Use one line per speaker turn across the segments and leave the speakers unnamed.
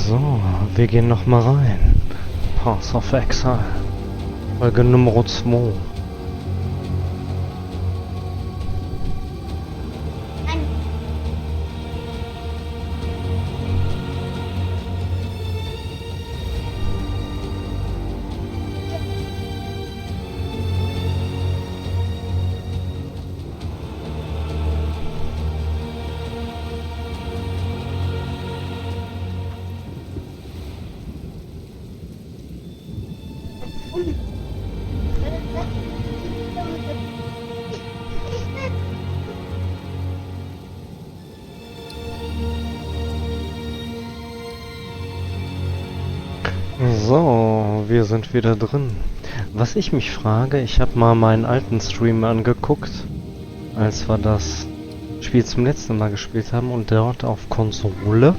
So, wir gehen noch mal rein. Path of Exile. Folge Nummer 2. So, wir sind wieder drin. Was ich mich frage, ich habe mal meinen alten Stream angeguckt, als wir das Spiel zum letzten Mal gespielt haben und dort auf Konsole.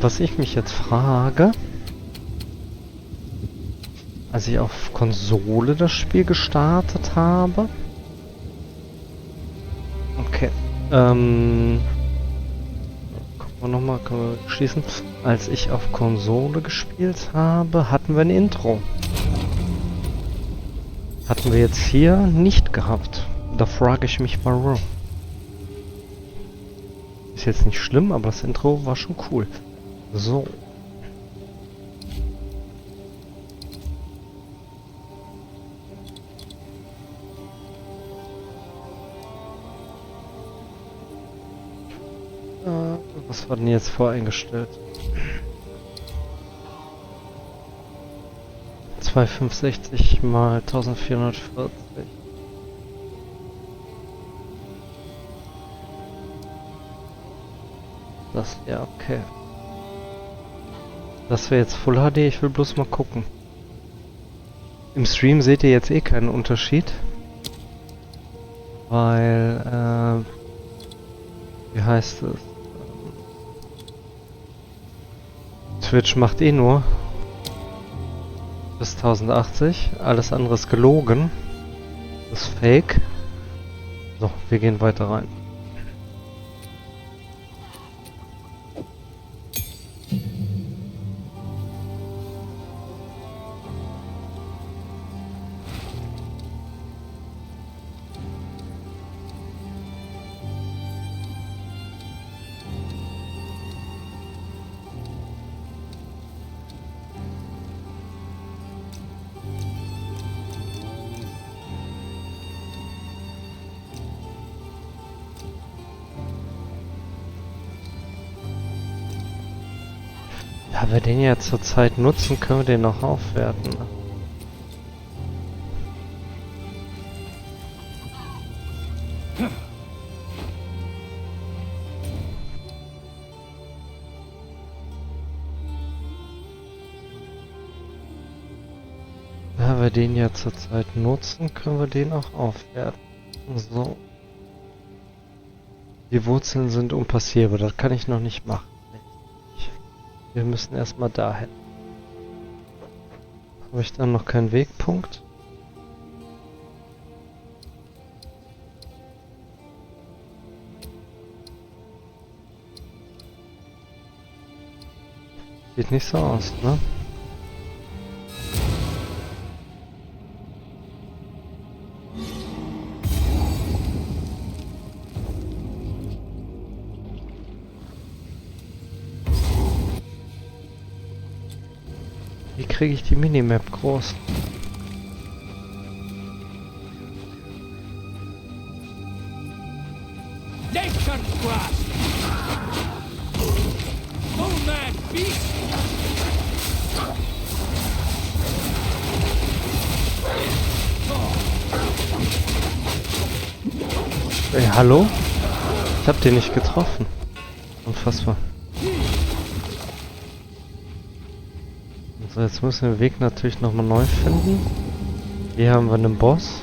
Was ich mich jetzt frage, als ich auf Konsole das Spiel gestartet habe. Okay, nochmal, können wir schließen. Als ich auf Konsole gespielt habe, hatten wir ein Intro. Hatten wir jetzt hier nicht gehabt. Da frage ich mich warum. Ist jetzt nicht schlimm, aber das Intro war schon cool. So. Was war denn jetzt voreingestellt? 2560 mal 1440. Das, ja, okay. Das wäre jetzt Full HD, ich will bloß mal gucken. Im Stream seht ihr jetzt eh keinen Unterschied. Weil, wie heißt es? Twitch macht eh nur bis 1080. Alles andere ist gelogen. Das ist fake. So, wir gehen weiter rein. Ja, wir den ja zurzeit nutzen, können wir den noch aufwerten. Da wir den ja zurzeit nutzen, können wir den auch aufwerten. So. Die Wurzeln sind unpassierbar, das kann ich noch nicht machen. Wir müssen erstmal dahin. Habe ich dann noch keinen Wegpunkt? Sieht nicht so aus, ne? Wie kriege ich die Minimap groß? Hey, hallo? Ich hab den nicht getroffen. Unfassbar. So, jetzt müssen wir den Weg natürlich nochmal neu finden. Hier haben wir einen Boss.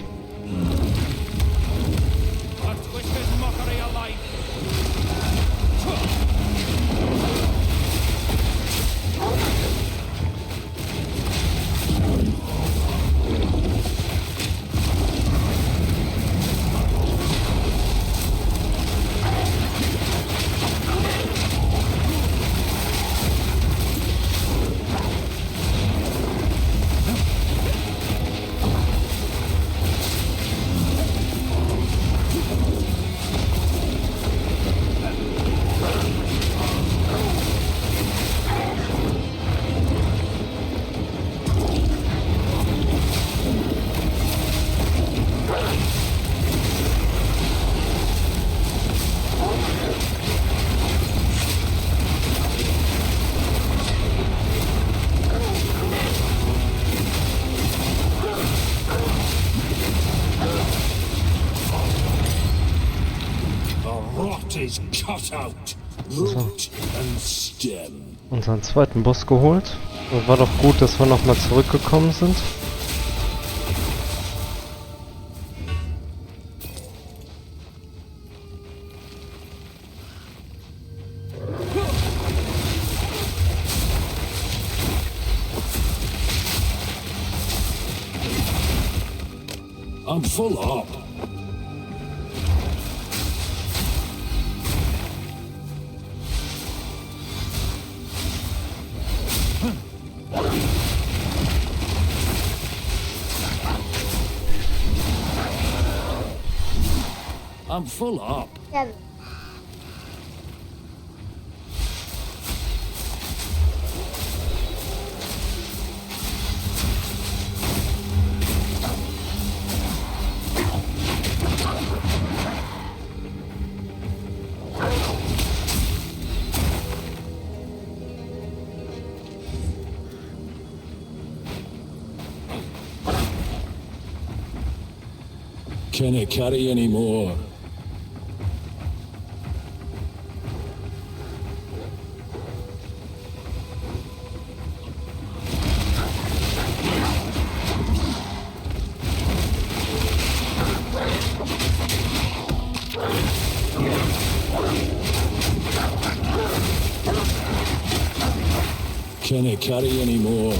So. Unseren zweiten Boss geholt. War doch gut, dass wir nochmal zurückgekommen sind.
I'm full up. I'm full up.
Yeah.
Can I carry any more? Can I carry any more?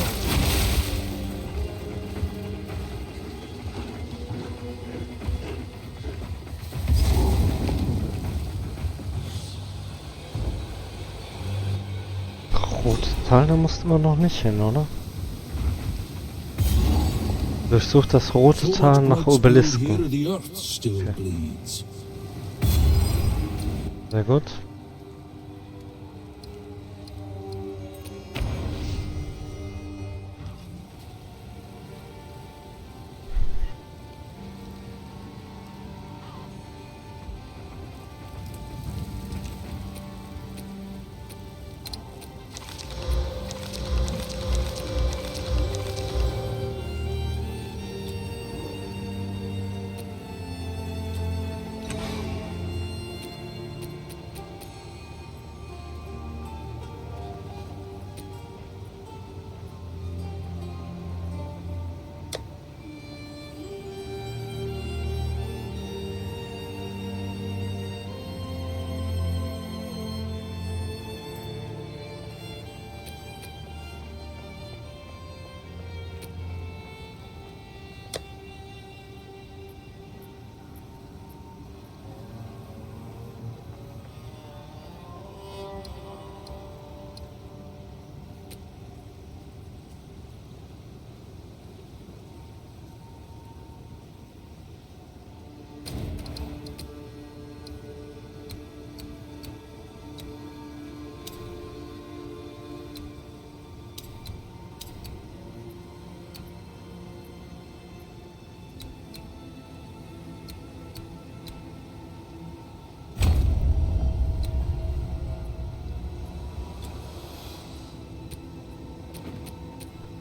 Rote Tal, da mussten wir noch nicht hin, oder? Durchsucht das rote Tal nach Obelisken. Okay. Sehr gut.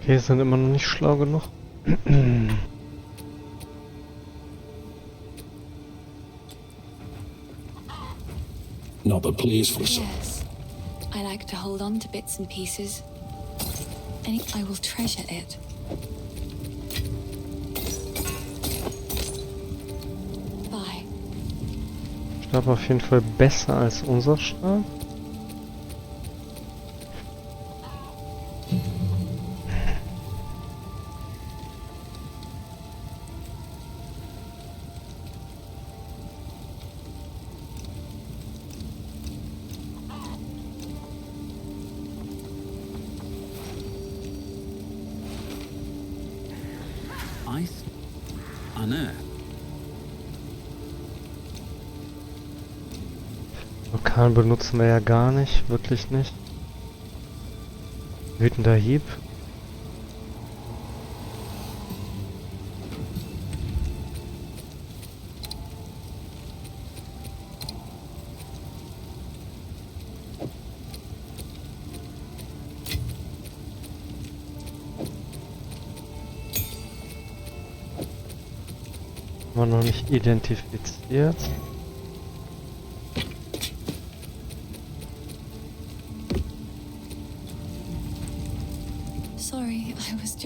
Okay, sind immer noch nicht schlau genug.
Not the place for some.
Yes. I like to hold on to bits and pieces. And I will treasure it. Bye.
Stab auf jeden Fall besser als unser Stab. Lokal benutzen wir ja gar nicht, wirklich nicht. Wütender Hieb. War noch nicht identifiziert.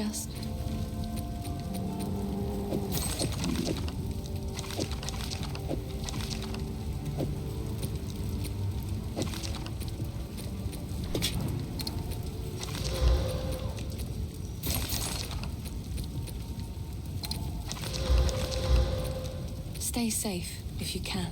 just. Stay safe if you can.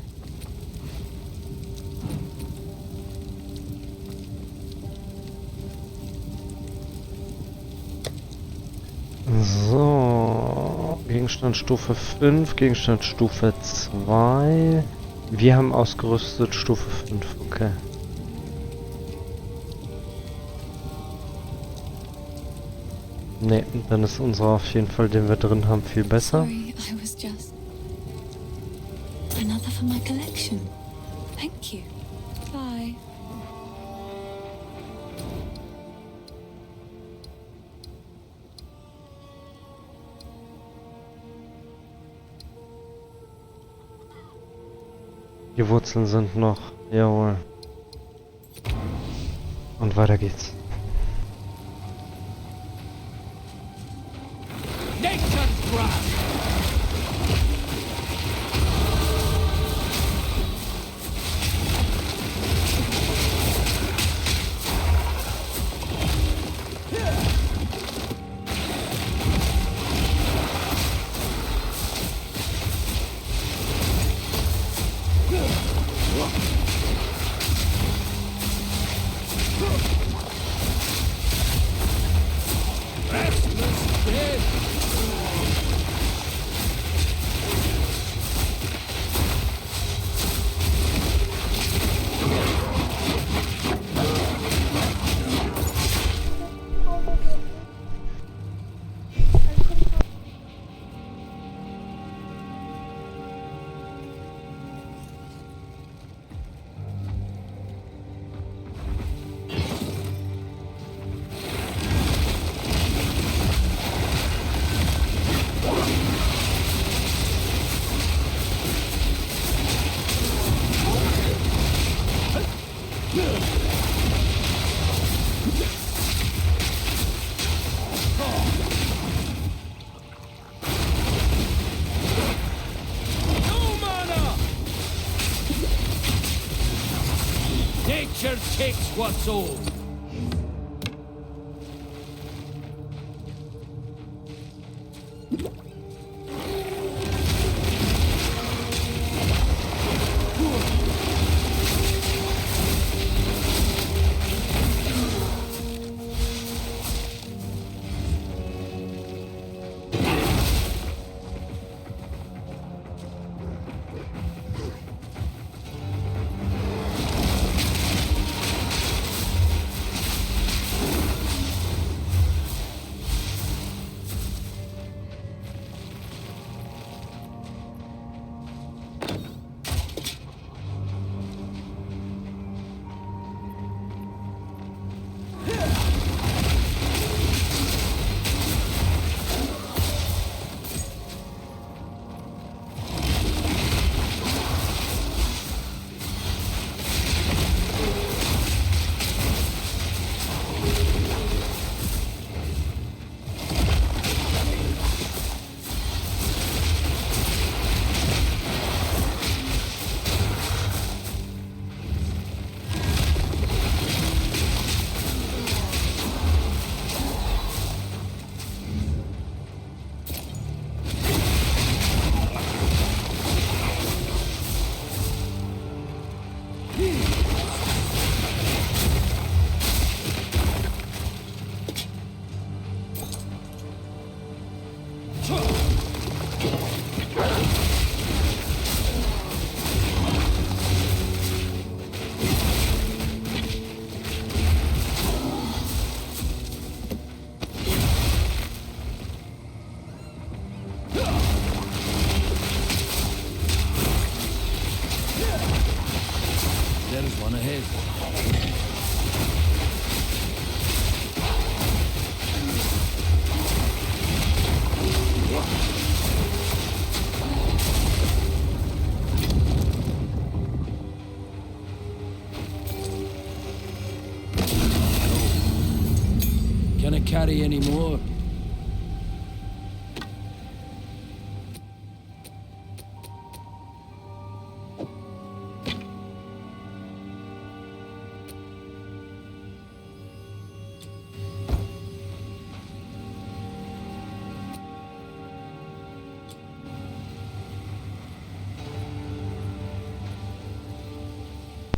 So, Gegenstand Stufe 5, Gegenstand Stufe 2. Wir haben ausgerüstet Stufe 5, okay. Ne, dann ist unserer auf jeden Fall, den wir drin haben, viel besser.
Sorry, I was just. Another for my collection. Thank you. Bye.
Die Wurzeln sind noch. Jawohl. Und weiter geht's.
Nature's grasp! Nature takes what's old. There's one ahead. Can I carry any more?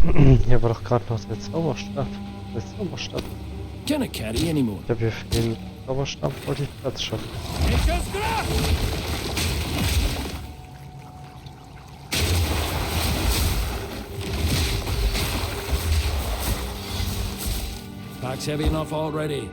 Hier war doch gerade noch der Zauberstab. Der Zauberstab.
Can I carry anymore?
Ich habe hier für den Zauberstab wollte ich Platz schaffen.
Nature's grasp! Pack's heavy enough already.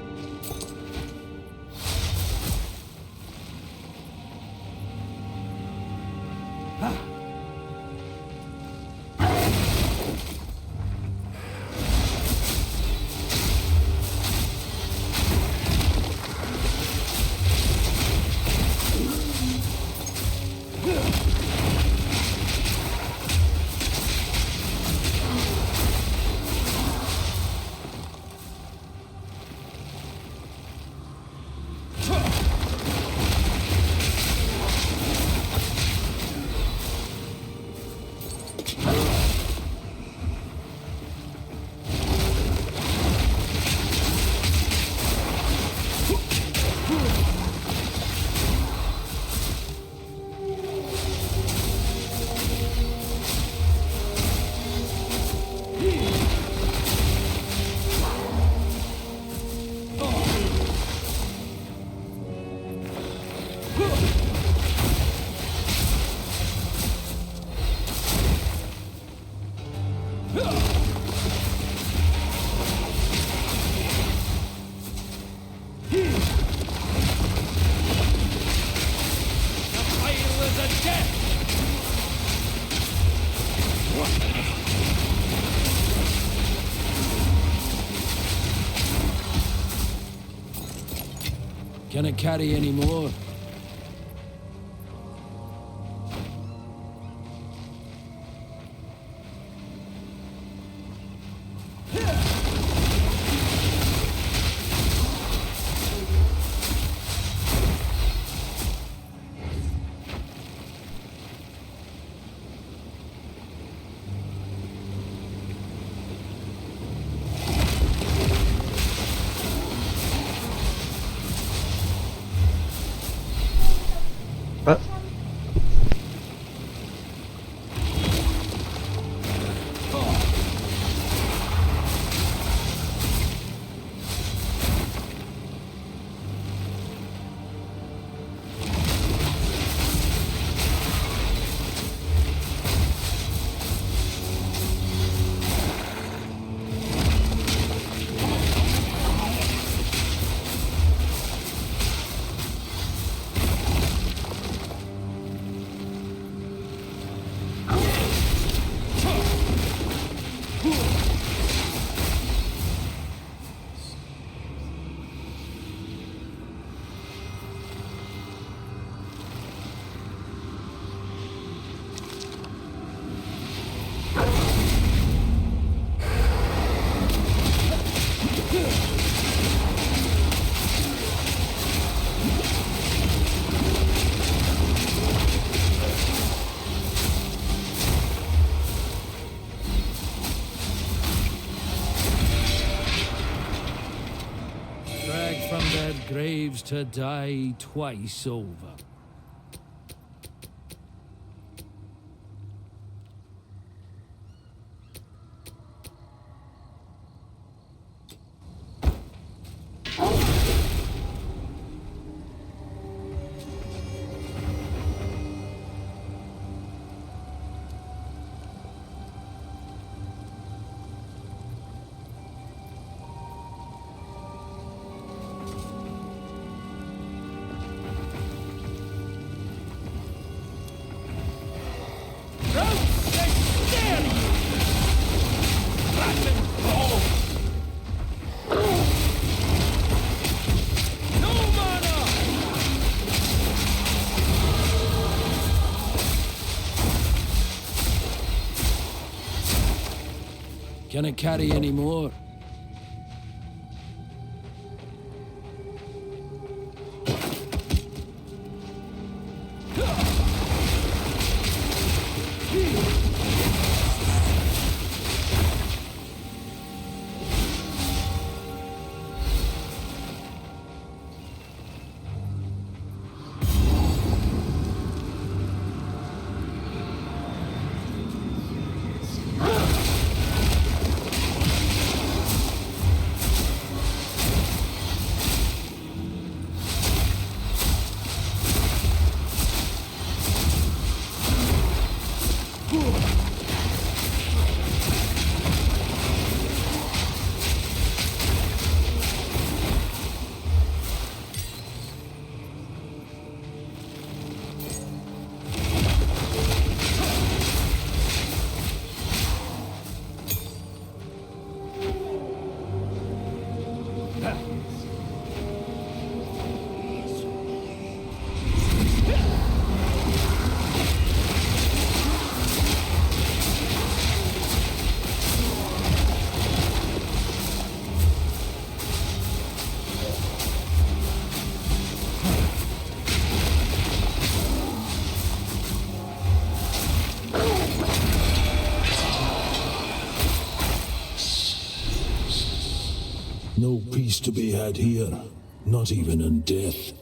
Can I carry any more? Graves to die twice over. Can I carry any more?
No peace to be had here, not even in death.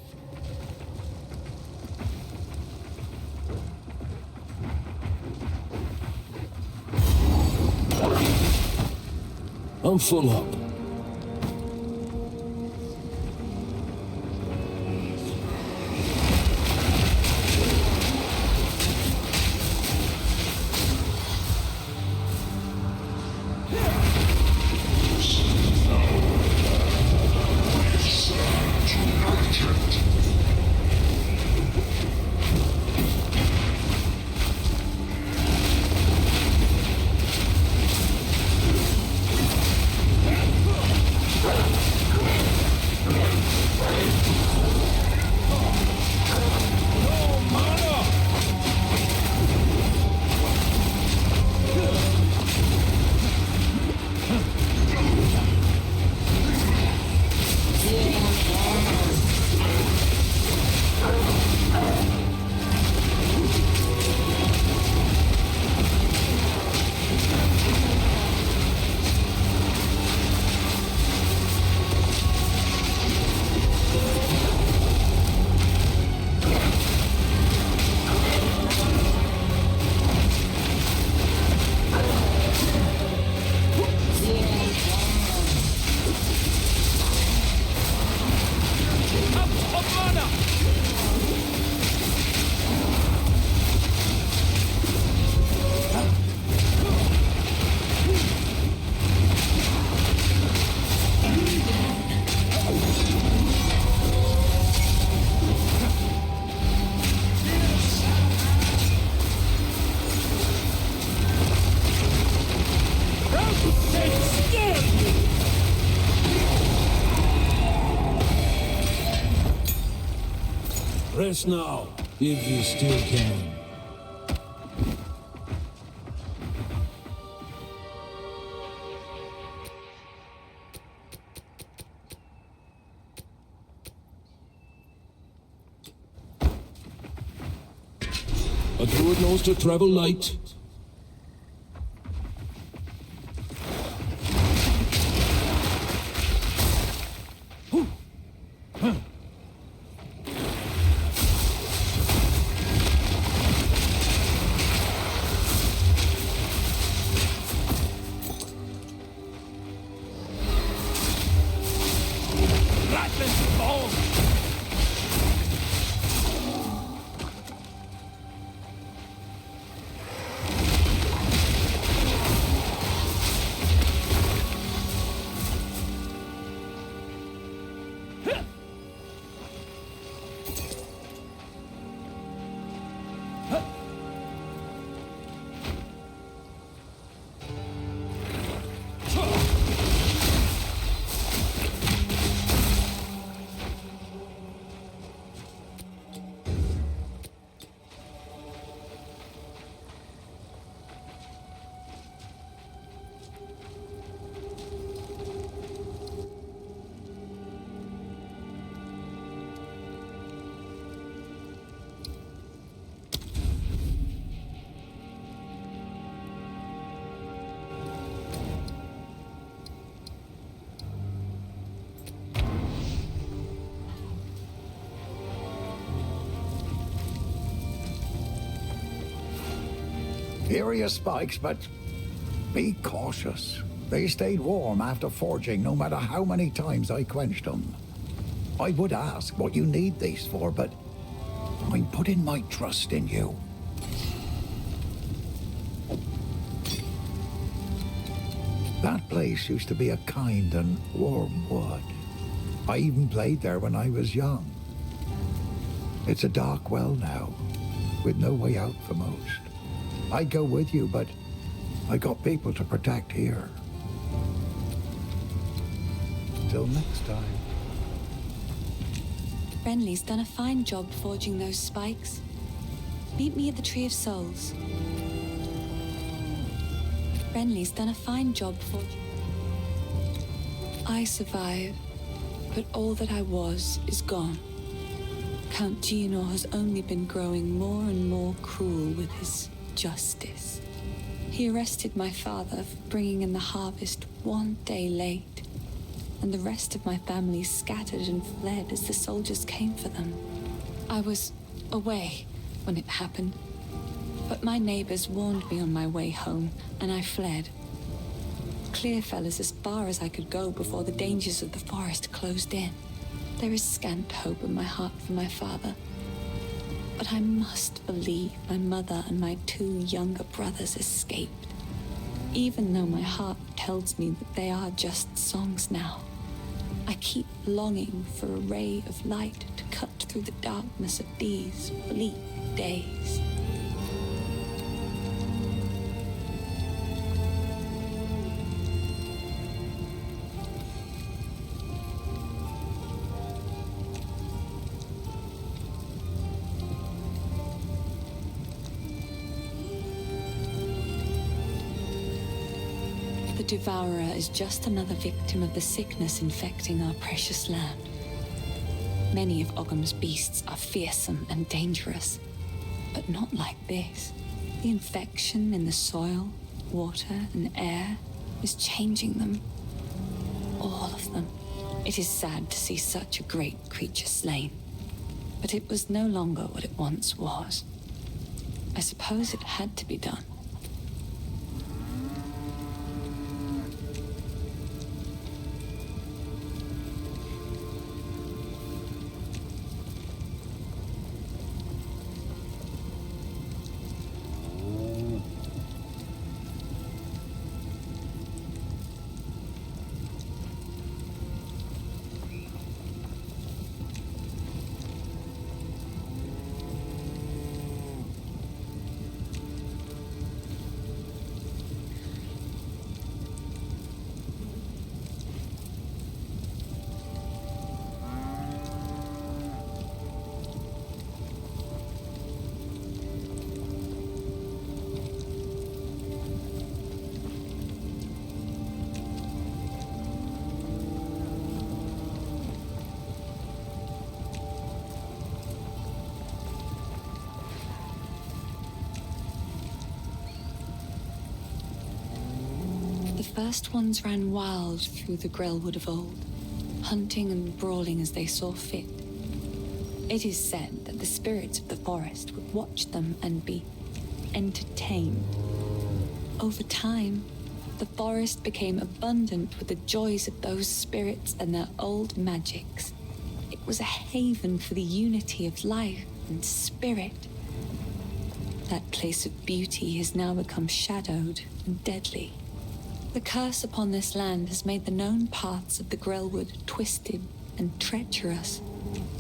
I'm full up. Rest now, if you still can. A druid knows to travel light.
Here are your spikes, but be cautious. They stayed warm after forging, no matter how many times I quenched them. I would ask what you need these for, but I'm putting my trust in you. That place used to be a kind and warm wood. I even played there when I was young. It's a dark well now, with no way out for most. I'd go with you, but I got people to protect here. Till next time.
Renly's done a fine job forging those spikes. Meet me at the Tree of Souls. Renly's done a fine job forging. I survive, but all that I was is gone. Count Geonor has only been growing more and more cruel with his justice. He arrested my father for bringing in the harvest one day late. and the rest of my family scattered and fled as the soldiers came for them. I was away when it happened, but my neighbors warned me on my way home, and I fled. Clear fell as far as I could go before the dangers of the forest closed in. There is scant hope in my heart for my father, but I must believe my mother and my 2 younger brothers escaped, even though my heart tells me that they are just songs now. I keep longing for a ray of light to cut through the darkness of these bleak days. The Devourer is just another victim of the sickness infecting our precious land. Many of Ogham's beasts are fearsome and dangerous, but not like this. The infection in the soil, water, and air is changing them. All of them. It is sad to see such a great creature slain, but it was no longer what it once was. I suppose it had to be done. The first ones ran wild through the Grellwood of old, hunting and brawling as they saw fit. It is said that the spirits of the forest would watch them and be entertained. Over time, the forest became abundant with the joys of those spirits and their old magics. It was a haven for the unity of life and spirit. That place of beauty has now become shadowed and deadly. The curse upon this land has made the known paths of the Grellwood twisted and treacherous,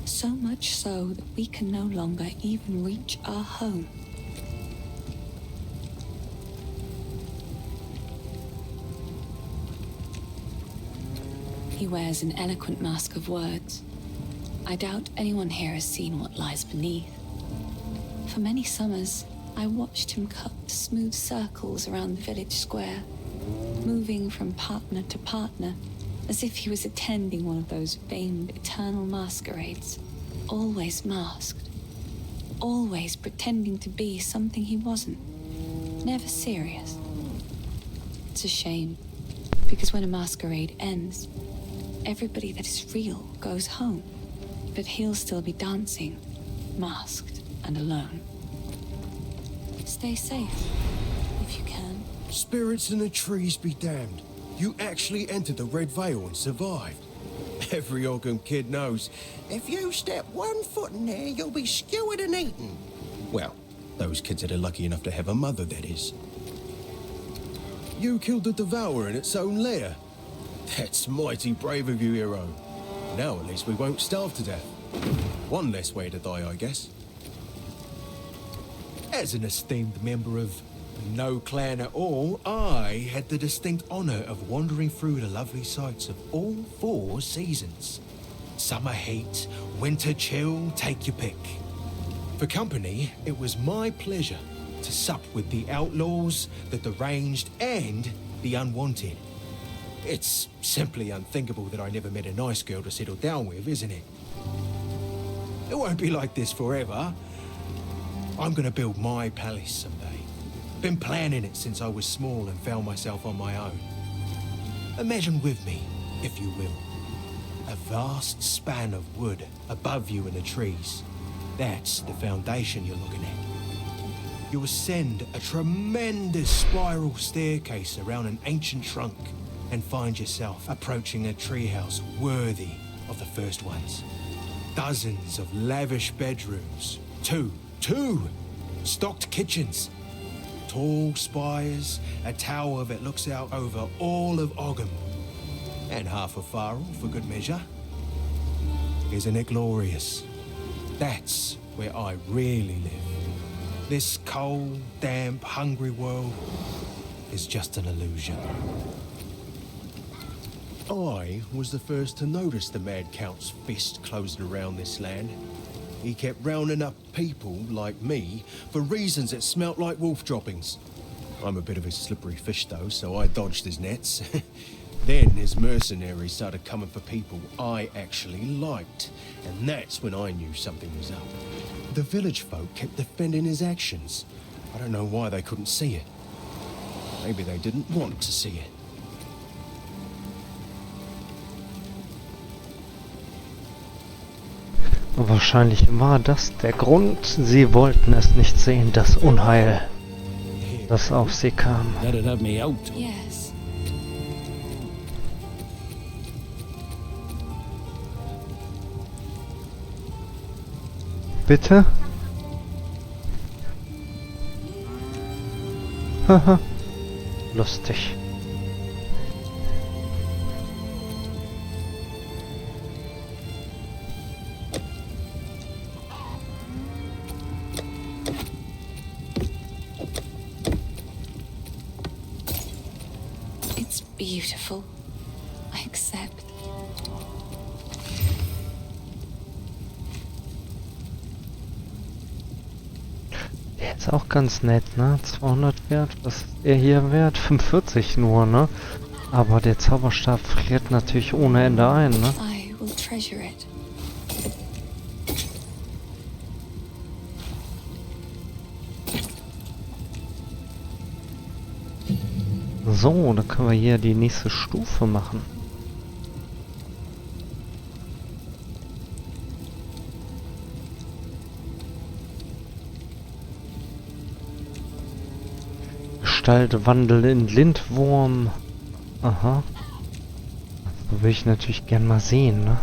so much so that we can no longer even reach our home. He wears an eloquent mask of words. I doubt anyone here has seen what lies beneath. For many summers, I watched him cut smooth circles around the village square, moving from partner to partner, as if he was attending one of those famed eternal masquerades. Always masked. Always pretending to be something he wasn't. Never serious. It's a shame, because when a masquerade ends, everybody that is real goes home. But he'll still be dancing, masked and alone. Stay safe, if you can.
Spirits in the trees be damned. You actually entered the Red Veil and survived. Every Ogham kid knows, if you step 1 foot in there, you'll be skewered and eaten. Well, those kids that are lucky enough to have a mother, that is. You killed the Devourer in its own lair. That's mighty brave of you, hero. Now at least we won't starve to death. One less way to die, I guess. As an esteemed member of no clan at all, I had the distinct honour of wandering through the lovely sights of all 4 seasons. Summer heat, winter chill, take your pick. For company, it was my pleasure to sup with the outlaws, the deranged, and the unwanted. It's simply unthinkable that I never met a nice girl to settle down with, isn't it? It won't be like this forever. I'm gonna build my palace someday. Been planning it since I was small and found myself on my own. Imagine with me, if you will. A vast span of wood above you in the trees. That's the foundation you're looking at. You ascend a tremendous spiral staircase around an ancient trunk and find yourself approaching a treehouse worthy of the first ones. Dozens of lavish bedrooms, two stocked kitchens, tall spires, a tower that looks out over all of Ogham, and half a Farrell for good measure. Isn't it glorious? That's where I really live. This cold, damp, hungry world is just an illusion. I was the first to notice the Mad Count's fist closing around this land. He kept rounding up people like me for reasons that smelt like wolf droppings. I'm a bit of a slippery fish though, so I dodged his nets. Then his mercenaries started coming for people I actually liked, and that's when I knew something was up. The village folk kept defending his actions. I don't know why they couldn't see it. Maybe they didn't want to see it.
Wahrscheinlich war das der Grund. Sie wollten es nicht sehen, das Unheil, das auf sie kam.
That'd have me out.
Yes.
Bitte? Haha. Lustig.
It's beautiful. I accept.
Der ist auch ganz nett, ne? 200 wert. Was ist er hier wert? 45 nur, ne? Aber der Zauberstab friert natürlich ohne Ende ein, ne?
I will treasure it.
So, dann können wir hier die nächste Stufe machen. Gestaltwandel in Lindwurm. Aha. Das will ich natürlich gern mal sehen, ne?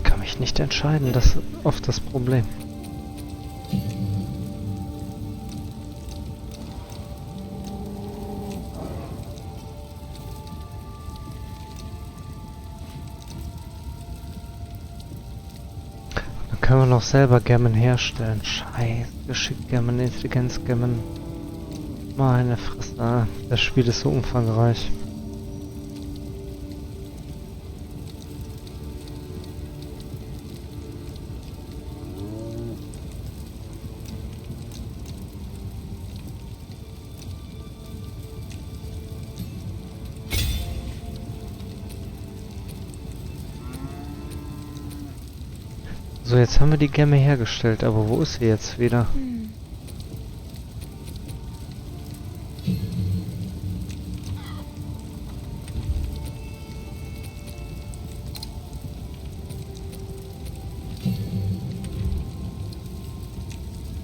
Kann mich nicht entscheiden, das ist oft das Problem. Können wir noch selber Gemmen herstellen. Scheiße, geschickt Gemmen, Intelligenz Gemmen. Meine Fresse, das Spiel ist so umfangreich. So, jetzt haben wir die Gemme hergestellt, aber wo ist sie jetzt wieder?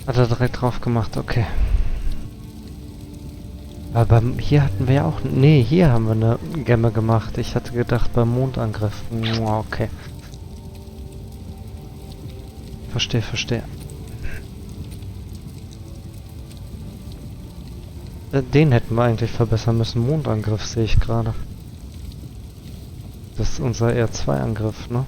Hat er direkt drauf gemacht, okay. Aber hier hatten wir ja auch... Nee, hier haben wir eine Gemme gemacht. Ich hatte gedacht beim Mondangriff. Okay. Verstehe. Den hätten wir eigentlich verbessern müssen. Mondangriff sehe ich gerade. Das ist unser R2-Angriff, ne?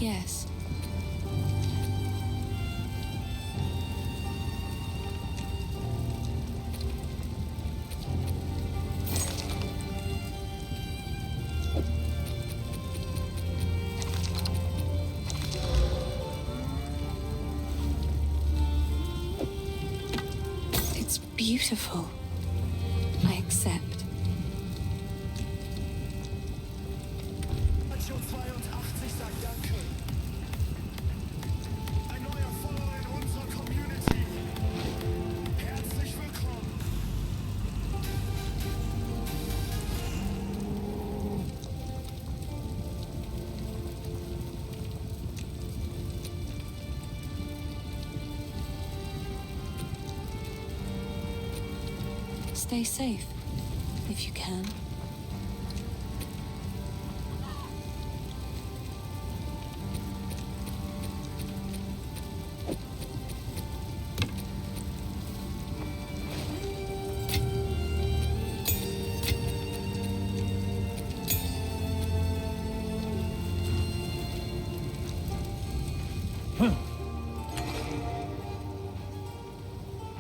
Yes. It's beautiful. I accept. Stay safe, if you can.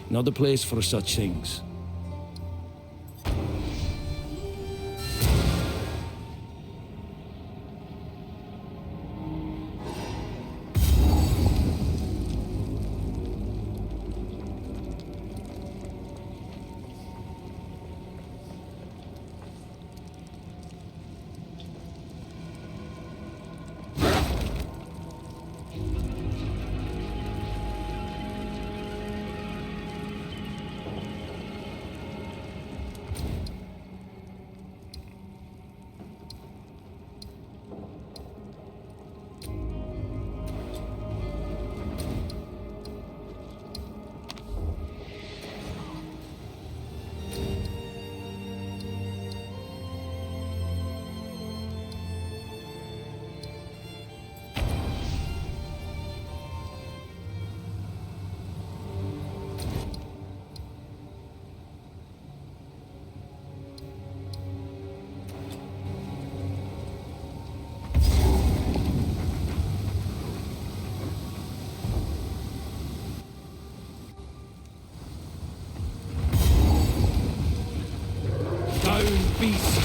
Not the place for such things. Beast!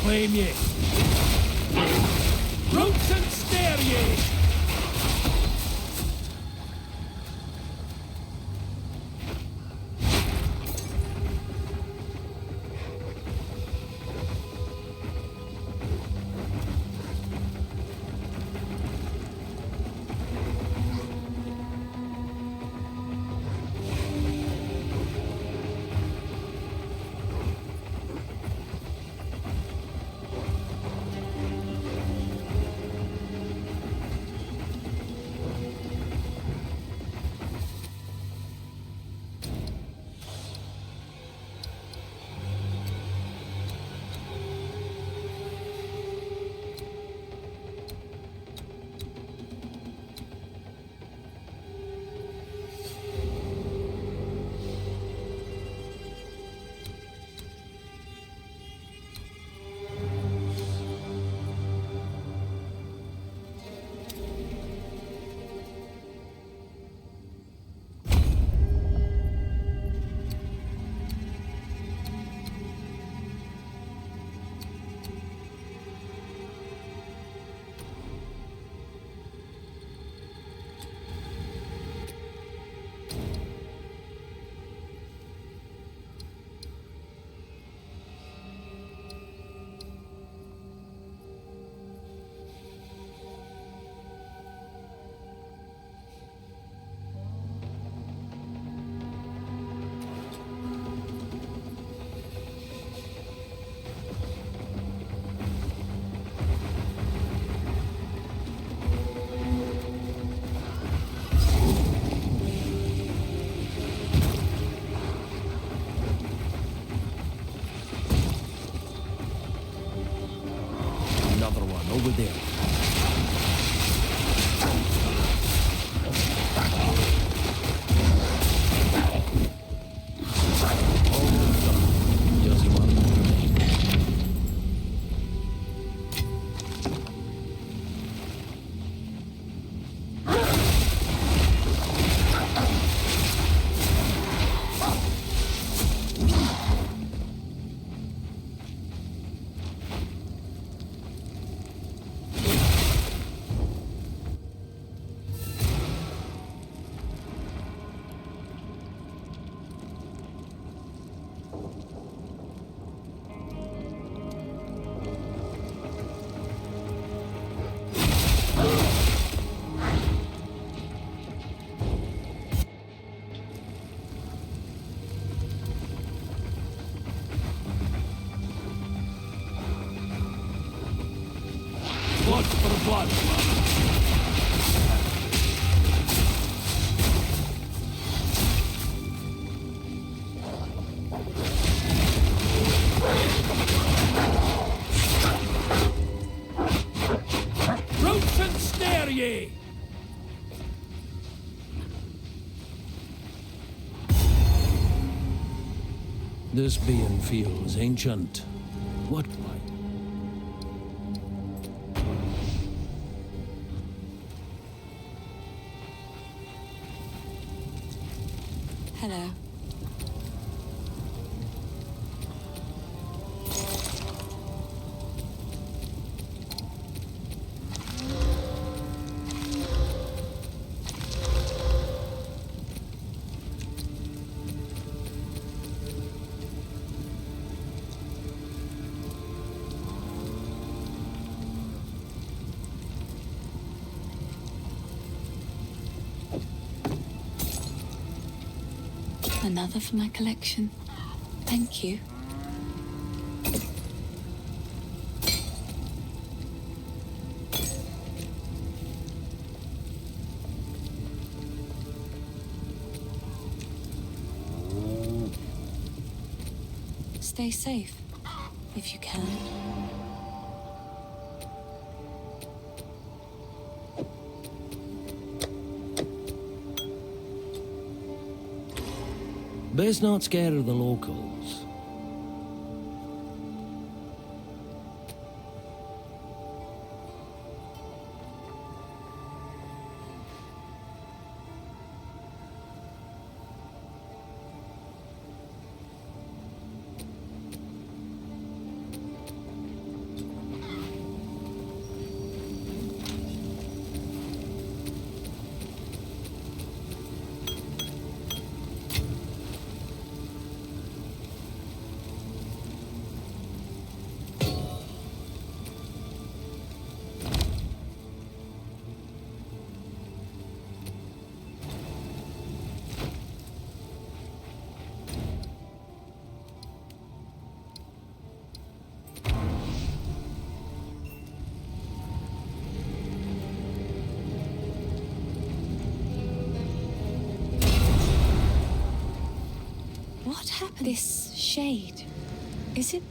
claim ye. Roots and stare ye. Over there. Just one remains. Blood for blood. Roots and snare ye! This being feels ancient. What might?
Hello. Another for my collection. Thank you. Stay safe, if you can.
Best not scare the locals.
What happened? This shade, is it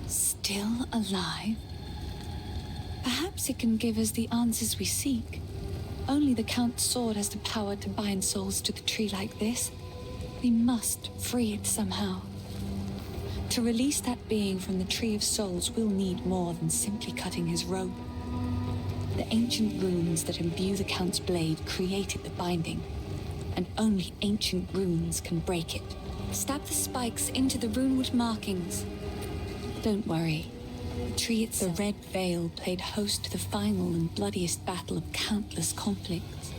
still alive? Perhaps it can give us the answers we seek. Only the Count's sword has the power to bind souls to the tree like this. We must free it somehow. To release that being from the Tree of Souls, we'll need more than simply cutting his rope. The ancient runes that imbue the Count's blade created the binding, and only ancient runes can break it. Stab the spikes into the runewood markings. Don't worry. The tree itself, the red veil, played host to the final and bloodiest battle of countless conflicts.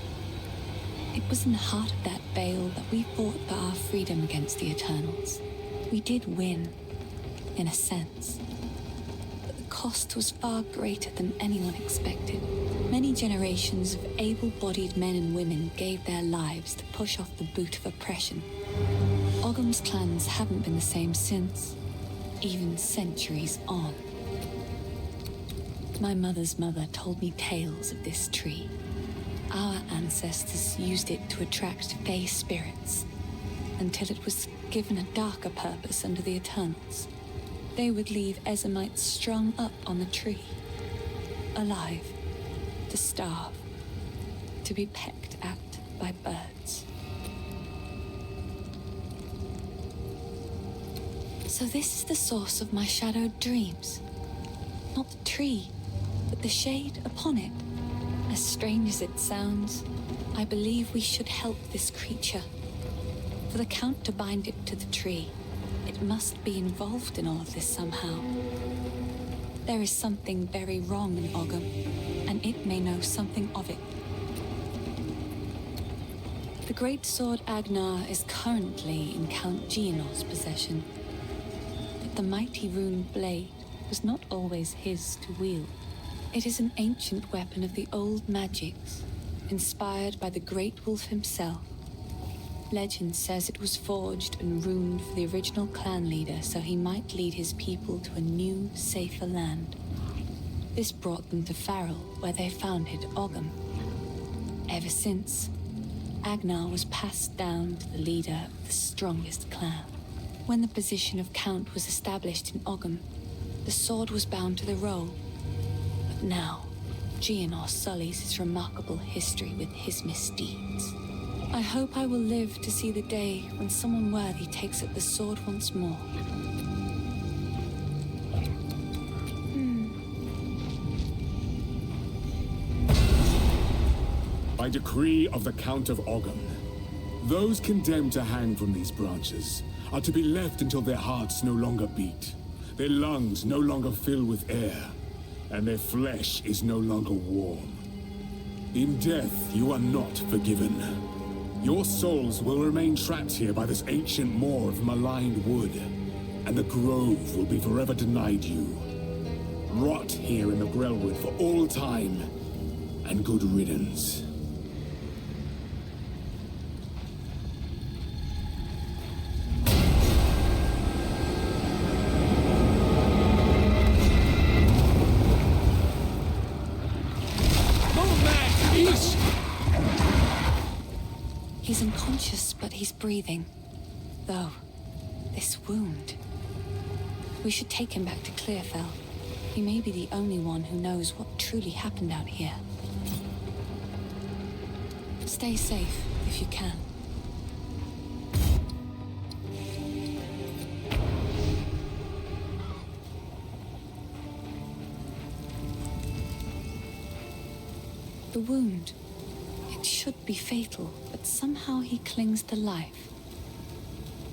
It was in the heart of that veil that we fought for our freedom against the Eternals. We did win, in a sense. But the cost was far greater than anyone expected. Many generations of able-bodied men and women gave their lives to push off the boot of oppression. Ogham's clans haven't been the same since, even centuries on. My mother's mother told me tales of this tree. Our ancestors used it to attract fey spirits, until it was given a darker purpose under the Eternals. They would leave Ezamites strung up on the tree, alive, to starve, to be pecked at by birds. So this is the source of my shadowed dreams. Not the tree, but the shade upon it. As strange as it sounds, I believe we should help this creature. For the Count to bind it to the tree, it must be involved in all of this somehow. There is something very wrong in Ogham, and it may know something of it. The great sword Agnar is currently in Count Geheimnisse's possession, but the mighty rune blade was not always his to wield. It is an ancient weapon of the old magics, inspired by the great wolf himself. Legend says it was forged and runed for the original clan leader so he might lead his people to a new, safer land. This brought them to Farrell, where they founded Ogham. Ever since, Agnar was passed down to the leader of the strongest clan. When the position of Count was established in Ogham, the sword was bound to the roll. But now, Geheimnisse sullies his remarkable history with his misdeeds. I hope I will live to see the day when someone worthy takes up the sword once more.
By decree of the Count of Ogham, those condemned to hang from these branches are to be left until their hearts no longer beat, their lungs no longer fill with air, and their flesh is no longer warm. In death, you are not forgiven. Your souls will remain trapped here by this ancient moor of maligned wood, and the grove will be forever denied you. Rot here in the Grellwood for all time, and good riddance.
He's unconscious, but he's breathing. Though, this wound... We should take him back to Clearfell. He may be the only one who knows what truly happened out here. Stay safe, if you can. The wound... It should be fatal, but somehow he clings to life.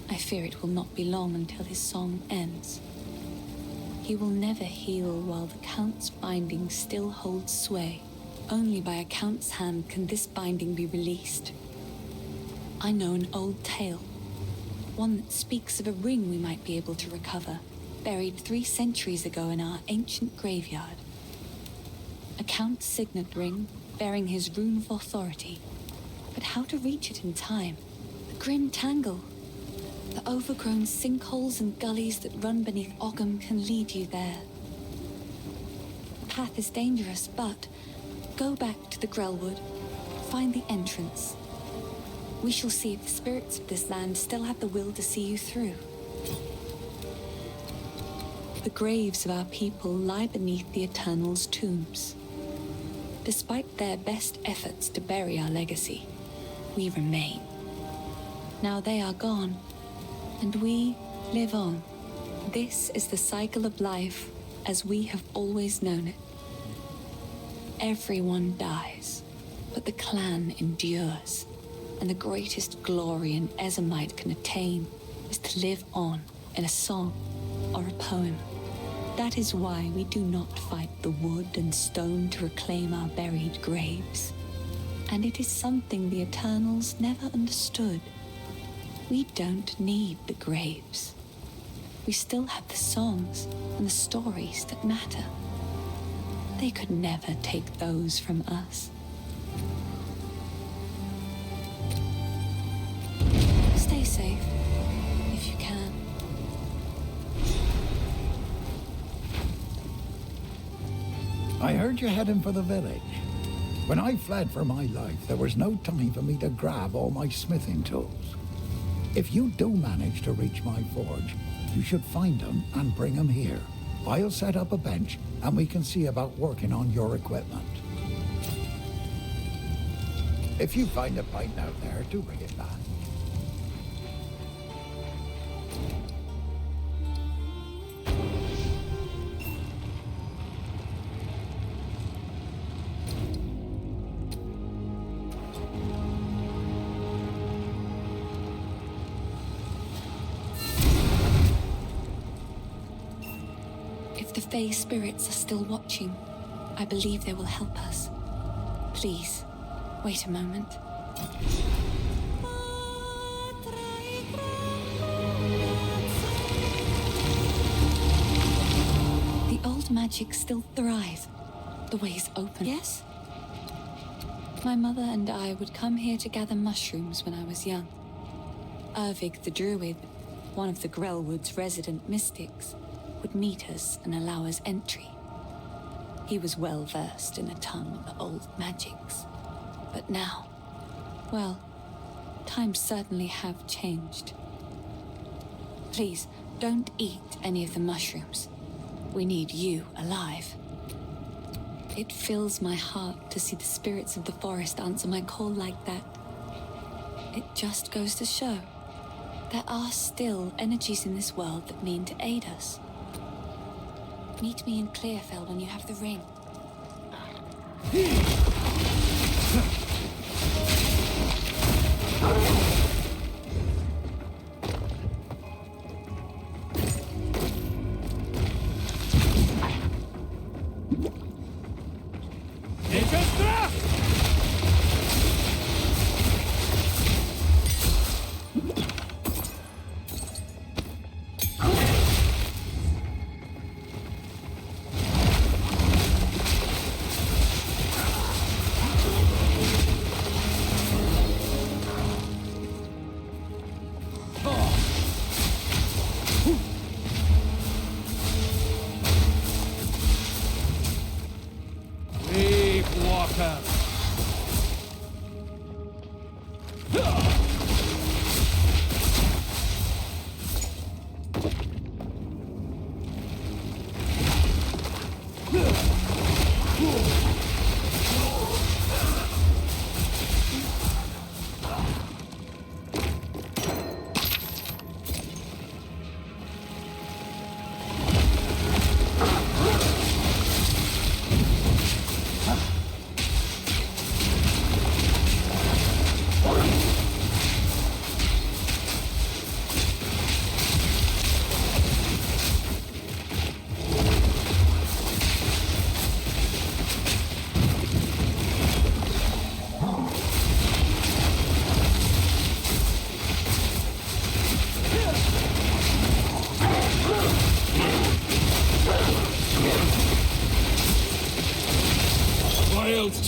I fear it will not be long until his song ends. He will never heal while the Count's binding still holds sway. Only by a Count's hand can this binding be released. I know an old tale, one that speaks of a ring we might be able to recover, buried 3 centuries ago in our ancient graveyard. A Count's signet ring, bearing his rune of authority. But how to reach it in time? The grim tangle. The overgrown sinkholes and gullies that run beneath Ogham can lead you there. The path is dangerous, but go back to the Grellwood, find the entrance. We shall see if the spirits of this land still have the will to see you through. The graves of our people lie beneath the Eternal's tombs. Despite their best efforts to bury our legacy, we remain. Now they are gone, and we live on. This is the cycle of life as we have always known it. Everyone dies, but the clan endures, and the greatest glory an Ezomite can attain is to live on in a song or a poem. That is why we do not fight the wood and stone to reclaim our buried graves. And it is something the Eternals never understood. We don't need the graves. We still have the songs and the stories that matter. They could never take those from us. Stay safe, if you can.
I heard you heading for the village. When I fled for my life, there was no time for me to grab all my smithing tools. If you do manage to reach my forge, you should find them and bring them here. I'll set up a bench and we can see about working on your equipment. If you find a pint out there, do bring it back.
If the Fae spirits are still watching, I believe they will help us. Please, wait a moment. The old magic still thrive. The way is open. Yes? My mother and I would come here to gather mushrooms when I was young. Ervig the Druid, one of the Grelwood's resident mystics, would meet us and allow us entry. He was well versed in the tongue of old magics. But now, well, times certainly have changed. Please, don't eat any of the mushrooms. We need you alive. It fills my heart to see the spirits of the forest answer my call like that. It just goes to show there are still energies in this world that mean to aid us. Meet me in Clearfell when you have the ring.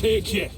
Take you.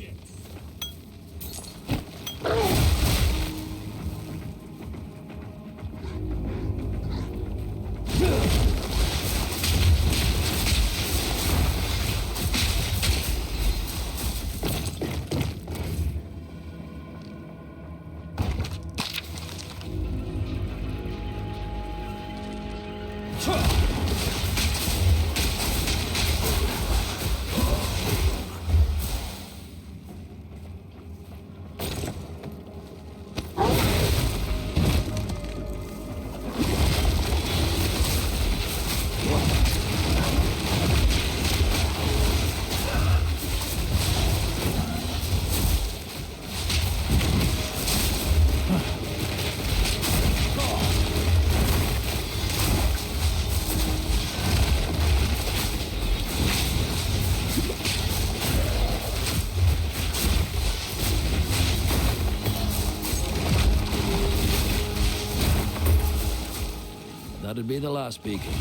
That'd be the last beacon.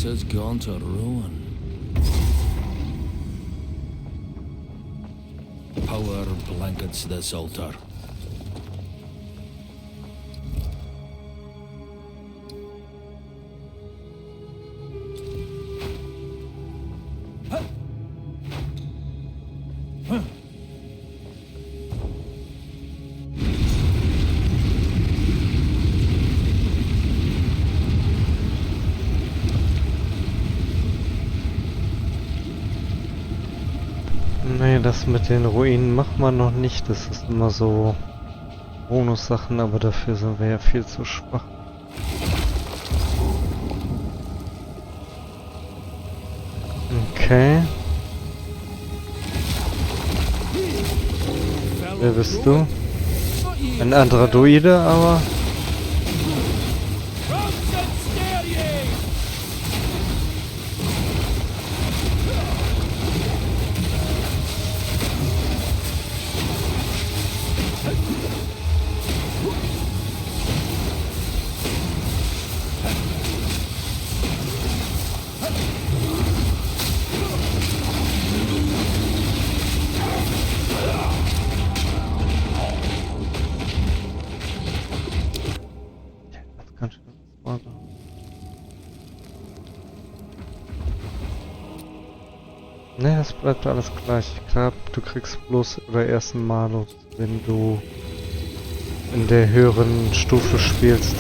Has gone to ruin. Power blankets this altar.
Nee, das mit den Ruinen macht man noch nicht. Das ist immer so Bonussachen, aber dafür sind wir ja viel zu schwach. Okay. Wer bist du? Ein anderer Druide, aber... Ne, das bleibt alles gleich. Klar, du kriegst bloß oder ersten Malus, wenn du in der höheren Stufe spielst.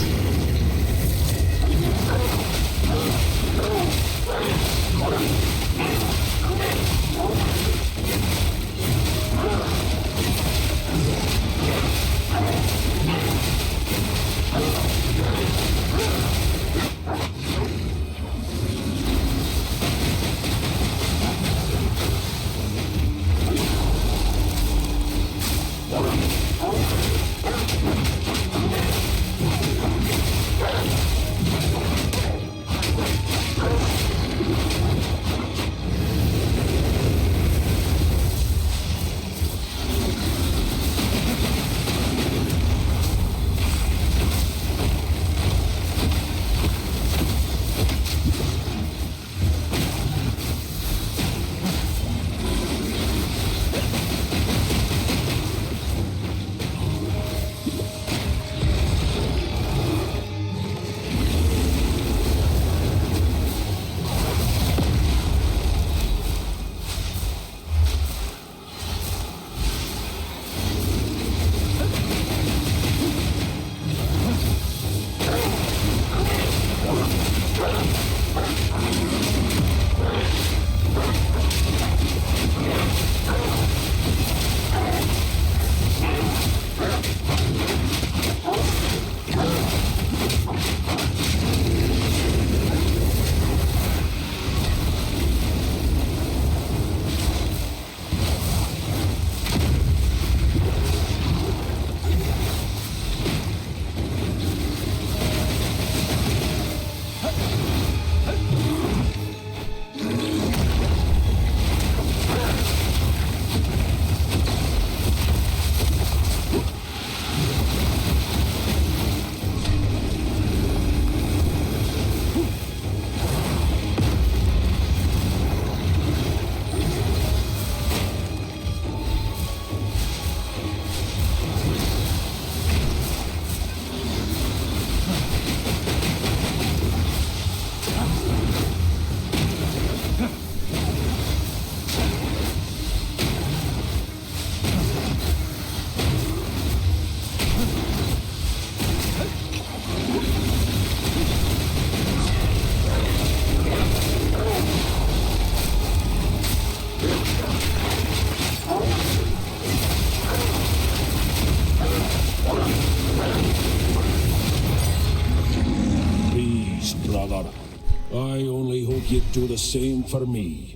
think you'd do the same for me.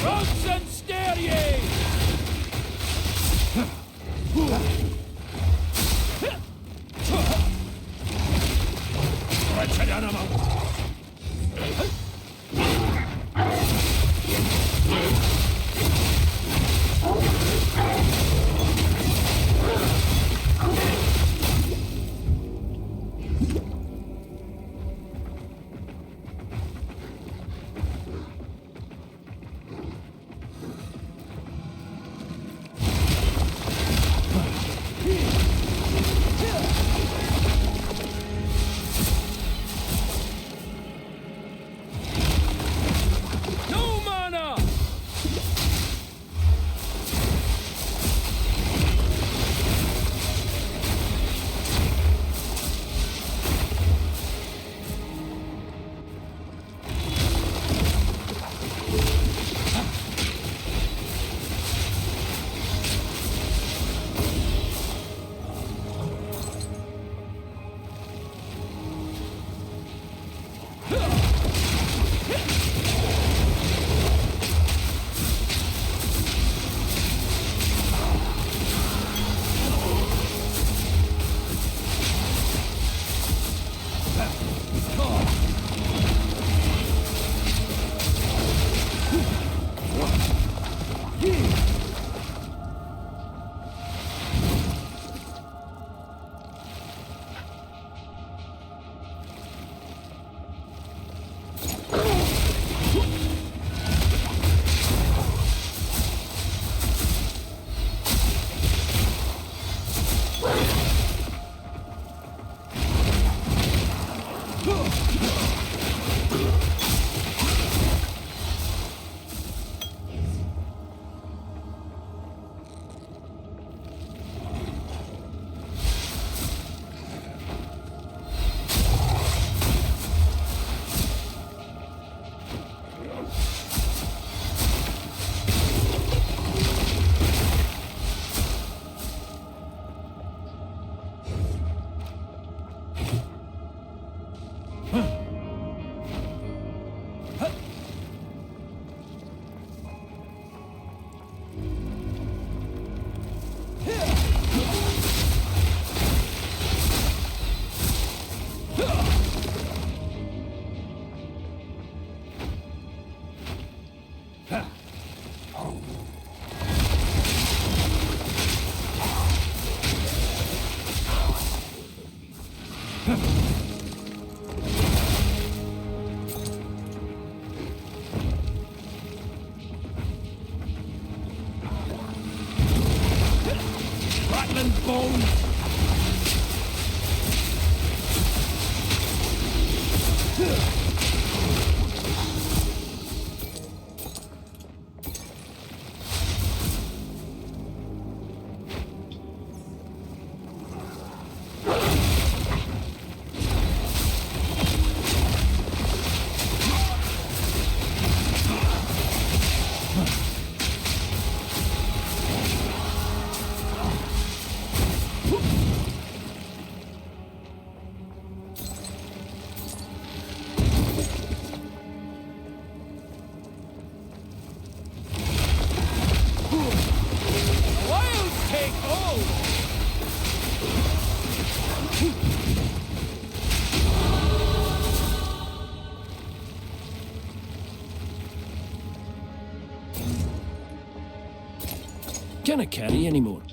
Roots and scare ye! Wretched animal! No mana! Rattling bones!
Can I carry anymore?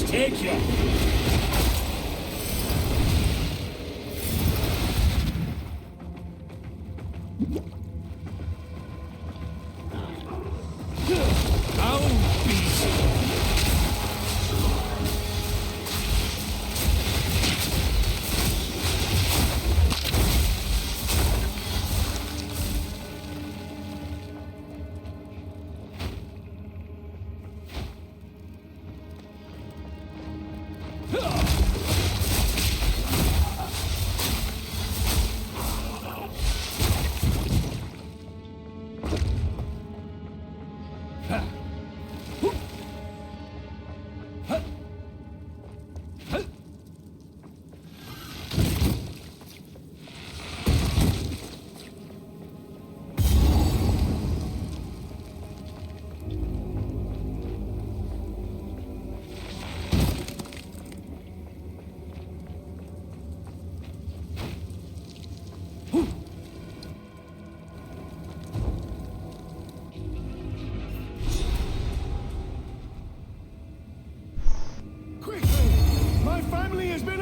Take you.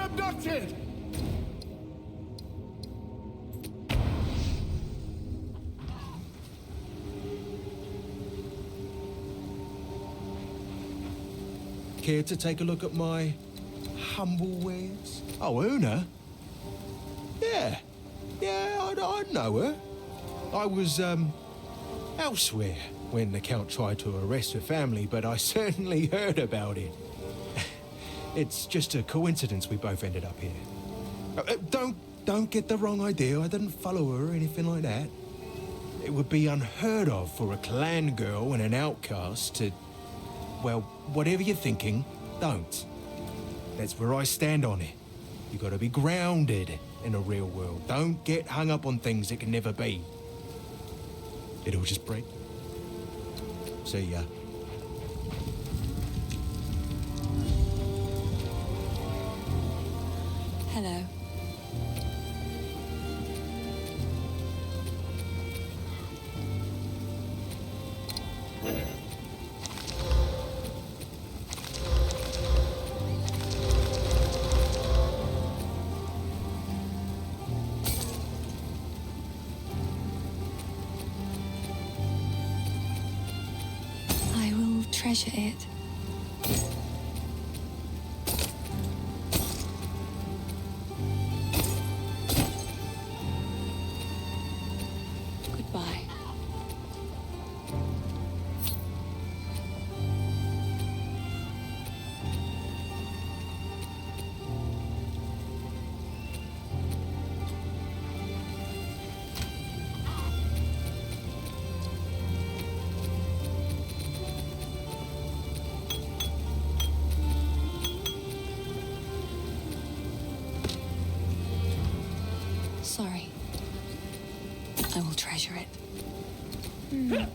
abducted! Care to take a look at my humble wares? Oh, Una? Yeah. Yeah, I know her. I was, elsewhere when the Count tried to arrest her family, but I certainly heard about it. It's just a coincidence we both ended up here. Don't get the wrong idea. I didn't follow her or anything like that. It would be unheard of for a clan girl and an outcast to... Well, whatever you're thinking, don't. That's where I stand on it. You gotta be grounded in the real world. Don't get hung up on things that can never be. It'll just break. See ya.
Hello. I will treasure it. treasure it.